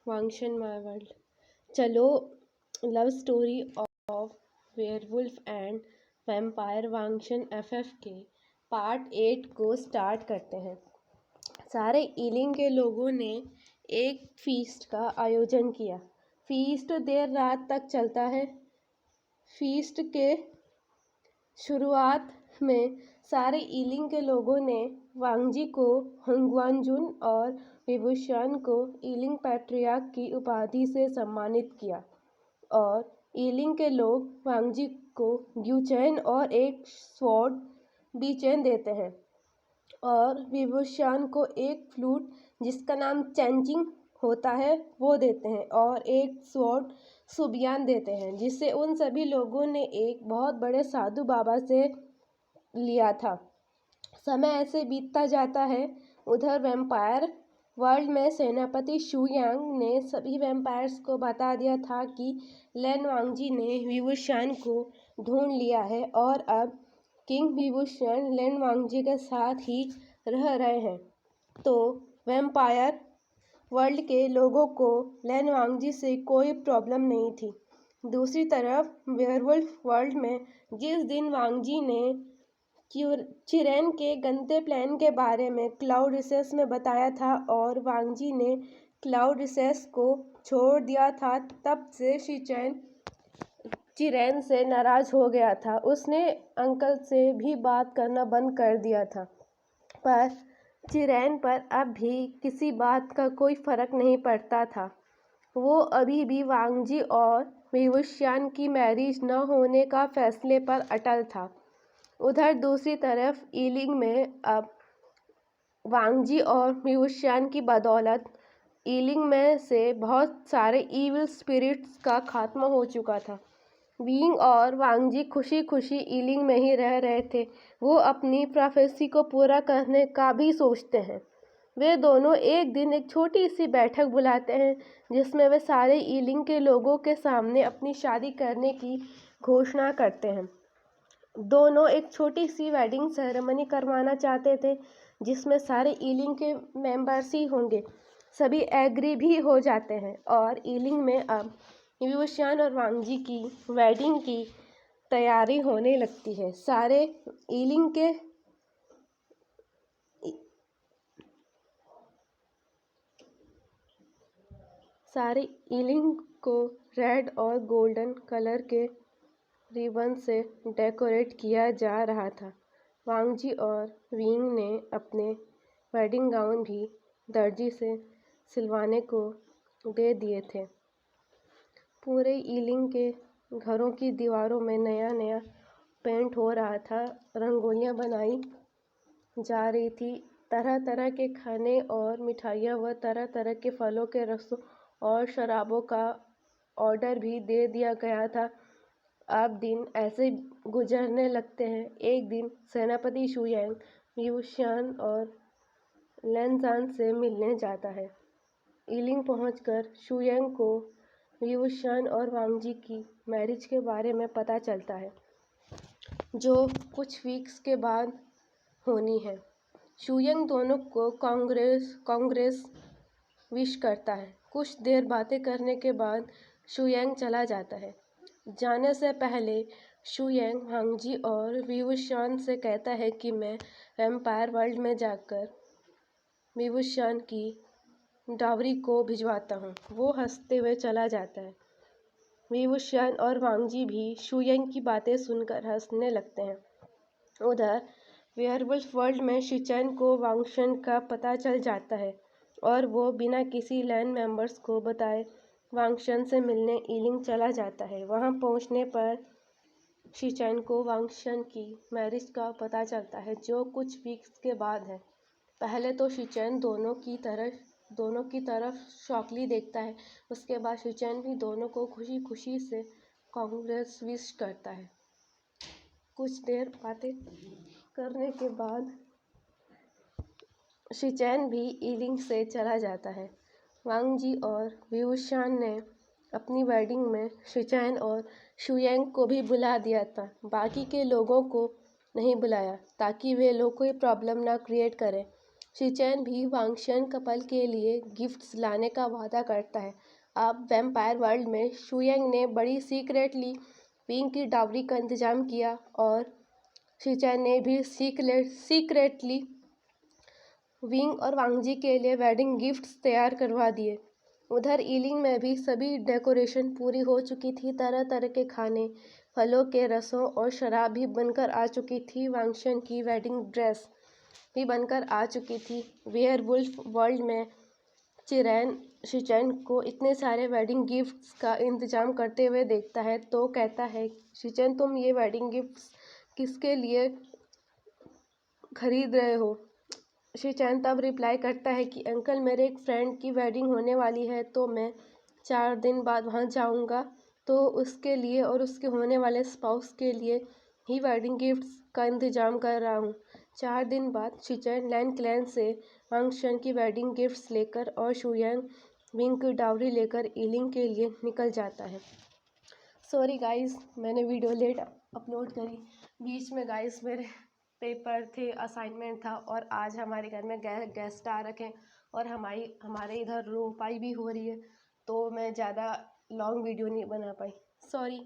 वांगशन my world. चलो love story of werewolf and vampire Wangxian FF के part 8 को start करते हैं। सारे ईलिंग के लोगों ने एक फीस्ट का आयोजन किया। फीस्ट देर रात तक चलता है। फीस्ट के शुरुआत में सारे ईलिंग के लोगों ने वांगजी को हुंगवानजुन और विभूषण को ईलिंग पैट्रियार्क की उपाधि से सम्मानित किया और ईलिंग के लोग वांगजी को ग्यूचेन और एक स्वॉर्ड बीचेन देते हैं और विभूषण को एक फ्लूट जिसका नाम चैंचिंग होता है वो देते हैं और एक स्वॉर्ड सुबियान देते हैं जिसे उन सभी लोगों ने एक बहुत बड़े साधु बाबा से लिया था। समय ऐसे बीतता जाता है। उधर वैम्पायर वर्ल्ड में सेनापति शू यांग ने सभी वैम्पायर्स को बता दिया था कि लैन वांगजी ने विभूषण को ढूंढ लिया है और अब किंग विभूषण लैन वांगजी के साथ ही रह रहे हैं। तो वैम्पायर वर्ल्ड के लोगों को लैन वांगजी से कोई प्रॉब्लम नहीं थी। दूसरी तरफ वेयरवुल्फ वर्ल्ड में जिस दिन वांगजी ने चिरेन के गंदे प्लान के बारे में क्लाउड रिसेस में बताया था और वांगजी ने क्लाउड रिसेस को छोड़ दिया था, तब से शिचैन चिरेन से नाराज हो गया था। उसने अंकल से भी बात करना बंद कर दिया था, पर चिरेन पर अब भी किसी बात का कोई फर्क नहीं पड़ता था। वो अभी भी वांगजी और विभूषण की मैरिज न होने का फैसले पर अटल था। उधर दूसरी तरफ ईलिंग में अब वांगजी और विभूषण की बदौलत ईलिंग में से बहुत सारे इविल स्पिरिट्स का खात्मा हो चुका था। बीइंग और वांगजी खुशी खुशी ईलिंग में ही रह रहे थे। वो अपनी प्रोफेसी को पूरा करने का भी सोचते हैं। वे दोनों एक दिन एक छोटी सी बैठक बुलाते हैं जिसमें वे सारे ईलिंग के लोगों के सामने अपनी शादी करने की घोषणा करते हैं। दोनों एक छोटी सी वेडिंग सेरेमनी करवाना चाहते थे जिसमें सारे ईलिंग के मेंबर्स ही होंगे। सभी एग्री भी हो जाते हैं और ईलिंग में अब विभूषण और वांगजी की वेडिंग की तैयारी होने लगती है। सारे ईलिंग को रेड और गोल्डन कलर के रिबन से डेकोरेट किया जा रहा था। वांगजी और विंग ने अपने वेडिंग गाउन भी दर्जी से सिलवाने को दे दिए थे। पूरे ईलिंग के घरों की दीवारों में नया नया पेंट हो रहा था। रंगोलियां बनाई जा रही थी। तरह तरह के खाने और मिठाइयाँ व तरह तरह के फलों के रसों और शराबों का ऑर्डर भी दे दिया गया था। अब दिन ऐसे गुजरने लगते हैं। एक दिन सेनापति शू यांग विभूषण और लैनजान से मिलने जाता है। ईलिंग पहुंचकर शू यांग को विभूषण और वांगजी की मैरिज के बारे में पता चलता है, जो कुछ वीक्स के बाद होनी है। शू यांग दोनों को कांग्रेस विश करता है। कुछ देर बातें करने के बाद शू यांग चला जाता है। जाने से पहले शू यांग वांगजी और विभूषण से कहता है कि मैं वैम्पायर वर्ल्ड में जाकर विभूषण की डावरी को भिजवाता हूँ। वो हंसते हुए चला जाता है। विभूषण और वांगजी भी शू यांग की बातें सुनकर हंसने लगते हैं। उधर वेयरवुल्फ वर्ल्ड में शिचैन को वांगशन का पता चल जाता है और वो बिना किसी लैन मेंबर्स को बताए वांगशन से मिलने ईलिंग चला जाता है। वहां पहुंचने पर शिचैन को वांगशन की मैरिज का पता चलता है, जो कुछ वीक्स के बाद है। पहले तो शिचैन दोनों की तरफ शॉकली देखता है। उसके बाद शिचैन भी दोनों को खुशी खुशी से कांग्रेस विश करता है। कुछ देर बातें करने के बाद शिचैन भी ईलिंग से चला जाता है। वांगजी और विभूषण ने अपनी वेडिंग में शिचैन और शू यांग को भी बुला दिया था। बाकी के लोगों को नहीं बुलाया ताकि वे लोग कोई प्रॉब्लम ना क्रिएट करें। शिचेन भी वांगशन कपल के लिए गिफ्ट्स लाने का वादा करता है। अब वैम्पायर वर्ल्ड में शुयंग ने बड़ी सीक्रेटली विंग की डावरी का इंतजाम किया और शिचेन ने भी सीक्रेटली विंग और वांगजी के लिए वेडिंग गिफ्ट्स तैयार करवा दिए। उधर ईलिंग में भी सभी डेकोरेशन पूरी हो चुकी थी। तरह तरह के खाने, फलों के रसों और शराब भी बनकर आ चुकी थी। वांगशन की वेडिंग ड्रेस भी बनकर आ चुकी थी। वेयरवुल्फ वर्ल्ड में चिरैन शिचेन को इतने सारे वेडिंग गिफ्ट्स का इंतजाम करते हुए देखता है तो कहता है, शिचेन तुम ये वेडिंग गिफ्ट्स किसके लिए खरीद रहे हो? शिचेन तब रिप्लाई करता है कि अंकल, मेरे एक फ्रेंड की वेडिंग होने वाली है तो मैं 4 दिन बाद वहाँ जाऊँगा, तो उसके लिए और उसके होने वाले स्पाउस के लिए ही वेडिंग गिफ्ट्स का इंतजाम कर रहा हूँ। 4 दिन बाद शिचेन लैन क्लैन से वांगशन की वेडिंग गिफ्ट्स लेकर और शुयांग विंग की डावरी लेकर ईलिंग के लिए निकल जाता है। सॉरी गाइस, मैंने वीडियो लेट अपलोड करी। बीच में गाइस मेरे पेपर थे, असाइनमेंट था और आज हमारे घर में गेस्ट आ रखे हैं और हमारे इधर रोपाई भी हो रही है, तो मैं ज़्यादा लॉन्ग वीडियो नहीं बना पाई। सॉरी।